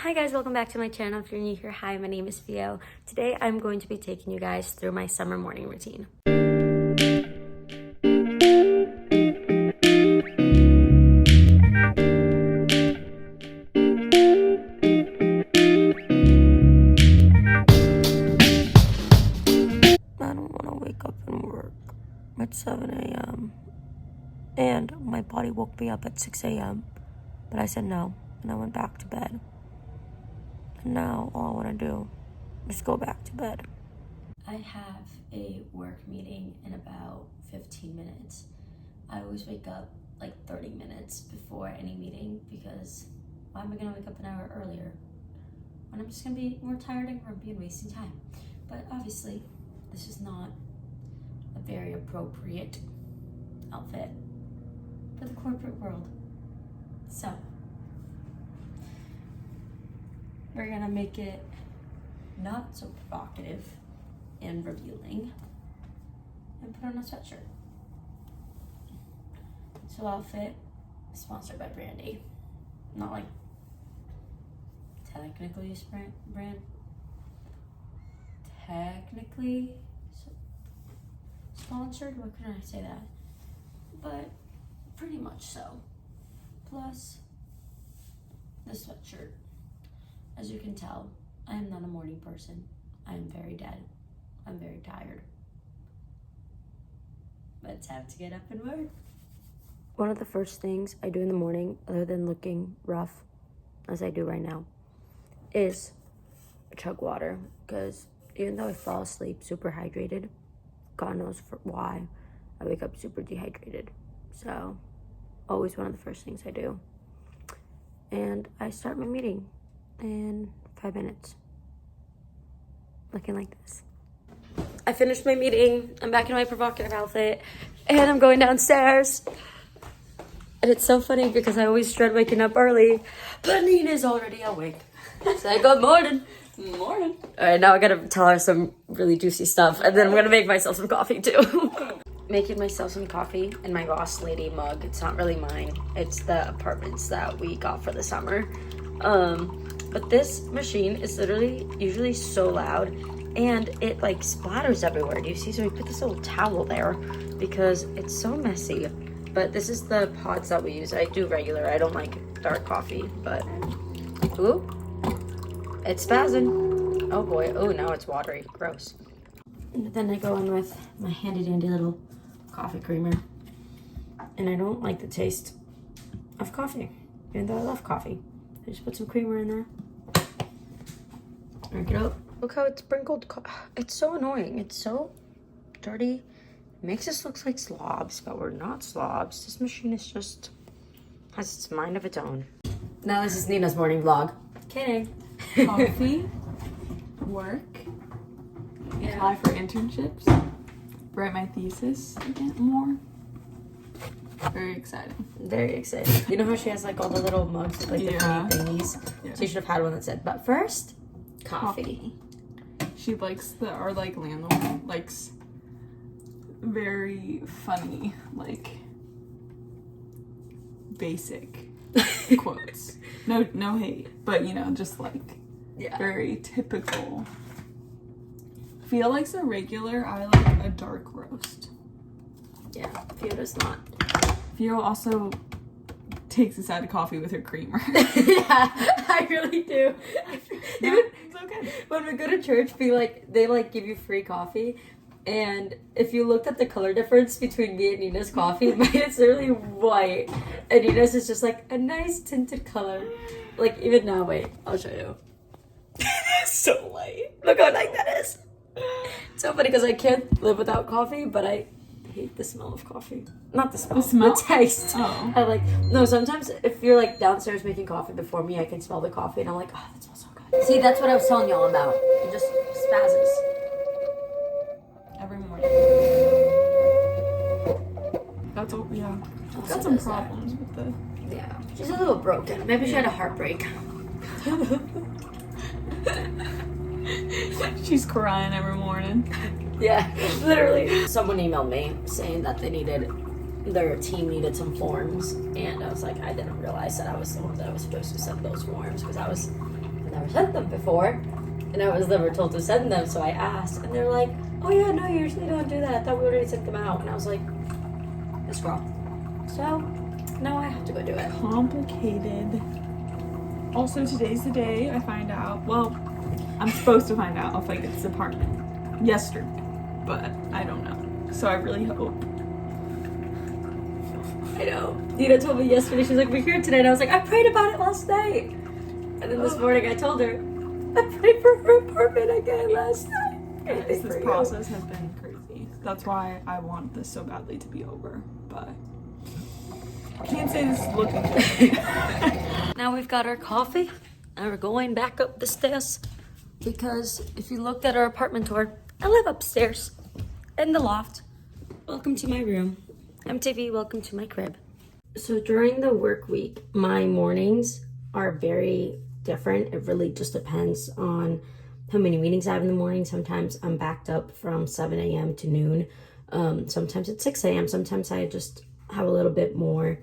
Hi guys, welcome back to my channel. If you're new here, hi, my name is Theo. Today I'm going to be taking you guys through my summer morning routine. I don't want to wake up and work at 7 a.m. and my body woke me up at 6 a.m. but I said no and I went back to bed. And now all I want to do is go back to bed. I have a work meeting in about 15 minutes. I always wake up like 30 minutes before any meeting because why am I gonna wake up an hour earlier when I'm just gonna be more tired and grumpy and wasting time? But obviously this is not a very appropriate outfit for the corporate world. So we're gonna make it not so provocative and revealing and put on a sweatshirt. So outfit is sponsored by Brandy. Not like technically brand. Technically sponsored, what can I say that? But pretty much so. Plus the sweatshirt. As you can tell, I am not a morning person. I am very dead. I'm very tired. But it's time to get up and work. One of the first things I do in the morning, other than looking rough, as I do right now, is chug water. Because even though I fall asleep super hydrated, God knows why, I wake up super dehydrated. So, always one of the first things I do. And I start my meeting in 5 minutes. Looking like this. I finished my meeting. I'm back in my provocative outfit. And I'm going downstairs. And it's so funny because I always dread waking up early. But Nina's already awake. Say good morning. Morning. Alright, now I gotta tell her some really juicy stuff. And then I'm gonna make myself some coffee too. Making myself some coffee in my boss lady mug. It's not really mine. It's the apartments that we got for the summer. But this machine is literally usually so loud and it like splatters everywhere. Do you see? So we put this little towel there because it's so messy. But this is the pods that we use. I do regular. I don't like dark coffee, but ooh, it's spazzing. Oh boy. Oh, now it's watery. Gross. And then I go in with my handy dandy little coffee creamer. And I don't like the taste of coffee, even though I love coffee. I just put some creamer in there. Drink it up. Look how it's sprinkled. It's so annoying. It's so dirty. It makes us look like slobs, but we're not slobs. This machine is just has its mind of its own. Now this is Nina's morning vlog. Kidding. Coffee, work, apply for internships, write my thesis again more. Very exciting. Very exciting. You know how she has like all the little mugs with like the funny thingies? Yeah. She should have had one that said, but first, coffee. She likes our like landlord likes very funny, like basic quotes. No hate, but you know, just like very typical. Theo likes a regular, I like a dark roast. Yeah, Theo does not. Theo also takes a side of coffee with her creamer. Yeah, I really do. No, it's okay. When we go to church, they like give you free coffee, and if you looked at the color difference between me and Nina's coffee, mine is literally white, and Nina's is just like a nice tinted color. Like even now, wait, I'll show you. It's so light. Look how light that is. It's so funny because I can't live without coffee, but I hate the smell of coffee. Not the smell. The taste. Oh. I like, no, sometimes if you're like downstairs making coffee before me, I can smell the coffee and I'm like, oh, that smells so good. See, that's what I was telling y'all about. It just spazzes. Every morning. That's all, yeah. Got some problems with the... Yeah. She's a little broken. Maybe she had a heartbreak. She's crying every morning. Yeah, literally. Someone emailed me saying that their team needed some forms, and I was like, I didn't realize that I was the one that was supposed to send those forms because I was never sent them before, and I was never told to send them, so I asked, and they're like, oh yeah, no, you usually don't do that. I thought we already sent them out. And I was like, this girl. So now I have to go do it. Complicated. Also, today's the day I find out, well, I'm supposed to find out if I get this apartment yesterday, but I don't know. So I really hope. I know. Nina told me yesterday, she was like, we're here today, and I was like, I prayed about it last night. And then this morning I told her, I prayed for her apartment again last night. Guys, this process has been crazy. That's why I want this so badly to be over, but I can't say this is looking good. Now we've got our coffee, and we're going back up the stairs, because if you looked at our apartment tour, I live upstairs in the loft. Welcome to my room. MTV, welcome to my crib. So during the work week, my mornings are very different. It really just depends on how many meetings I have in the morning. Sometimes I'm backed up from 7 a.m. to noon. Sometimes it's 6 a.m. Sometimes I just have a little bit more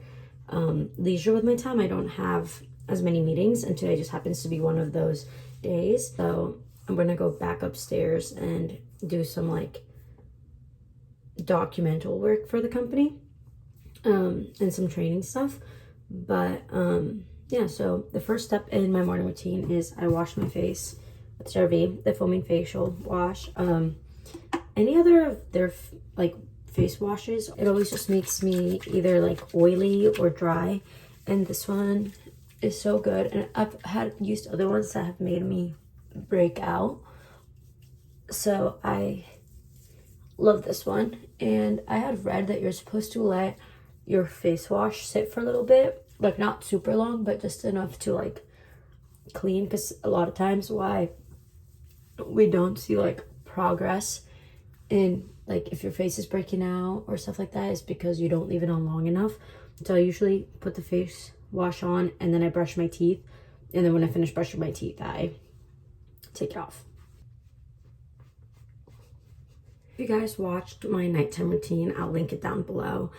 leisure with my time. I don't have as many meetings, and today just happens to be one of those days. So I'm gonna go back upstairs and do some like documental work for the company and some training stuff. But yeah, so the first step in my morning routine is I wash my face with CeraVe, the foaming facial wash. Any other of their like face washes, it always just makes me either like oily or dry, and this one is so good. And I've had used other ones that have made me break out, so I love this one. And I had read that you're supposed to let your face wash sit for a little bit, like not super long, but just enough to like clean, because a lot of times why we don't see like progress in like if your face is breaking out or stuff like that is because you don't leave it on long enough. So I usually put the face wash on, and then I brush my teeth, and then when I finish brushing my teeth I take it off. If you guys watched my nighttime routine, I'll link it down below.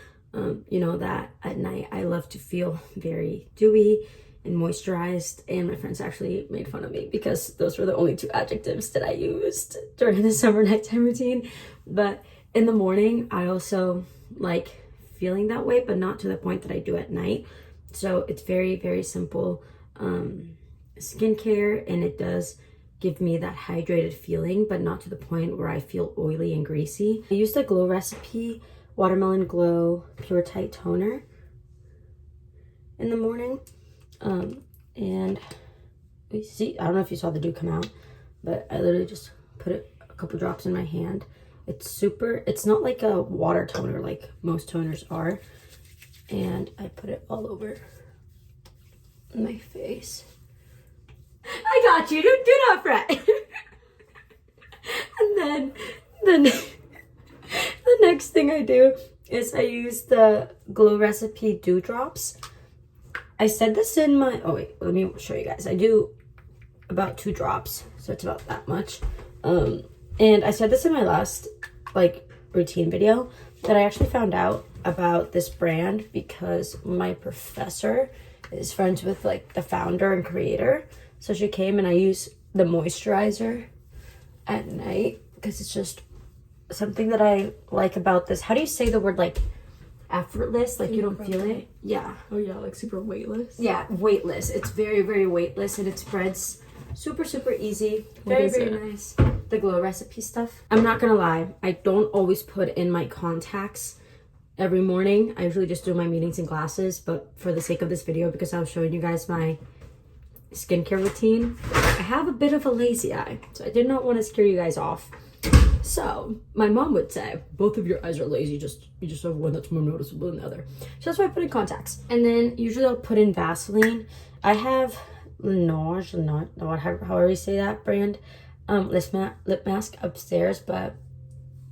You know that at night I love to feel very dewy and moisturized, and my friends actually made fun of me because those were the only two adjectives that I used during the summer nighttime routine. But in the morning I also like feeling that way, but not to the point that I do at night. So it's very, very simple skincare, and it does give me that hydrated feeling, but not to the point where I feel oily and greasy. I used the Glow Recipe Watermelon Glow Pure Tight Toner in the morning. And we see, I don't know if you saw the dew come out, but I literally just put a couple drops in my hand. It's not like a water toner like most toners are. And I put it all over my face. I got you, do not fret. And then the next thing I do is I use the Glow Recipe Dew Drops. I said this in my, oh wait, let me show you guys. I do about 2 drops, so it's about that much. And I said this in my last like routine video that I actually found out about this brand because my professor is friends with like the founder and creator. So she came, and I use the moisturizer at night because it's just something that I like about this. How do you say the word like effortless? Like you don't feel it? Yeah. Oh yeah, like super weightless. Yeah, weightless. It's very, very weightless, and it spreads super, super easy. Very, very nice. The Glow Recipe stuff. I'm not gonna lie, I don't always put in my contacts every morning. I usually just do my meetings in glasses, but for the sake of this video, because I was showing you guys my skincare routine, I have a bit of a lazy eye, so I did not want to scare you guys off. So my mom would say, both of your eyes are lazy, you just have one that's more noticeable than the other. So that's why I put in contacts. And then usually I'll put in Vaseline. I have however you say that brand, lip mask upstairs, but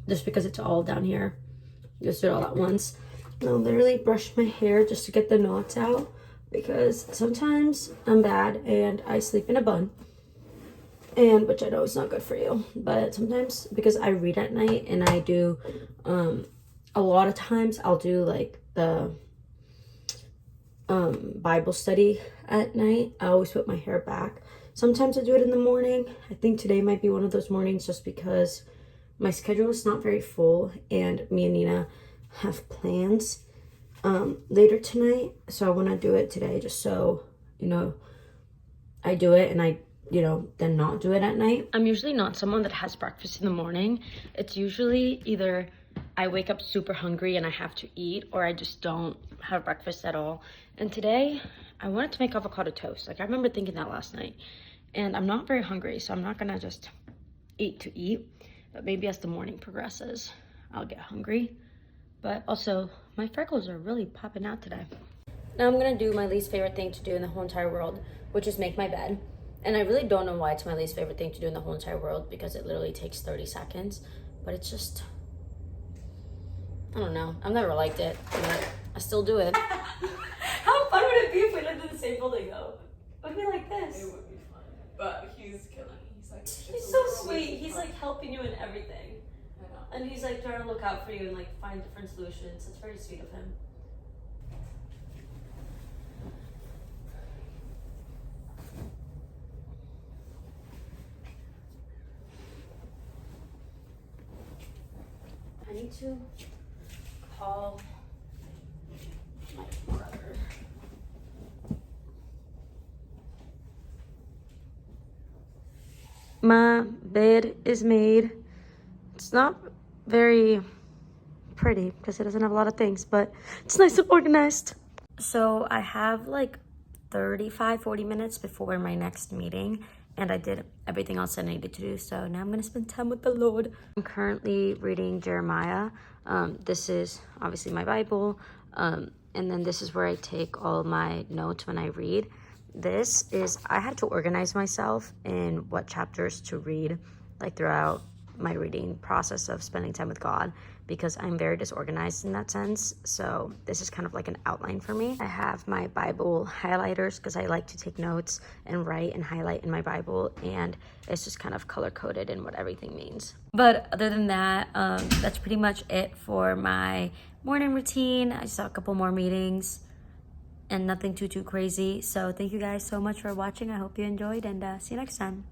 just because it's all down here, just do it all at once. And I'll literally brush my hair just to get the knots out, because sometimes I'm bad and I sleep in a bun, and which I know is not good for you, but sometimes because I read at night and I do a lot of times I'll do like the Bible study at night, I always put my hair back Sometimes I do it in the morning. I think today might be one of those mornings just because my schedule is not very full and me and Nina have plans later tonight. So I want to do it today just so, you know, I do it and I, you know, then not do it at night. I'm usually not someone that has breakfast in the morning. It's usually either I wake up super hungry and I have to eat, or I just don't have breakfast at all. And today I wanted to make avocado toast. Like, I remember thinking that last night. And I'm not very hungry, so I'm not gonna just eat to eat. But maybe as the morning progresses, I'll get hungry. But also, my freckles are really popping out today. Now I'm gonna do my least favorite thing to do in the whole entire world, which is make my bed. And I really don't know why it's my least favorite thing to do in the whole entire world, because it literally takes 30 seconds. But it's just, I don't know. I've never liked it, but I still do it. How fun would it be if we lived in the same building though? It would be like this. It would be fun. But he's killing me. He's so sweet. He's like helping you in everything. I know. And he's like trying to look out for you and like find different solutions. It's very sweet of him. I need to call my brother. My bed is made. It's not very pretty because it doesn't have a lot of things, but it's nice and organized. So I have like 40 minutes before my next meeting, and I did everything else I needed to do. So now I'm gonna spend time with the Lord. I'm currently reading Jeremiah. This is obviously my Bible. And then this is where I take all my notes when I read. This is, I had to organize myself in what chapters to read, like throughout my reading process of spending time with God, because I'm very disorganized in that sense. So this is kind of like an outline for me. I have my Bible highlighters because I like to take notes and write and highlight in my Bible, and it's just kind of color coded in what everything means. But other than that, that's pretty much it for my morning routine. I just have a couple more meetings and nothing too crazy. So thank you guys so much for watching. I hope you enjoyed, and see you next time.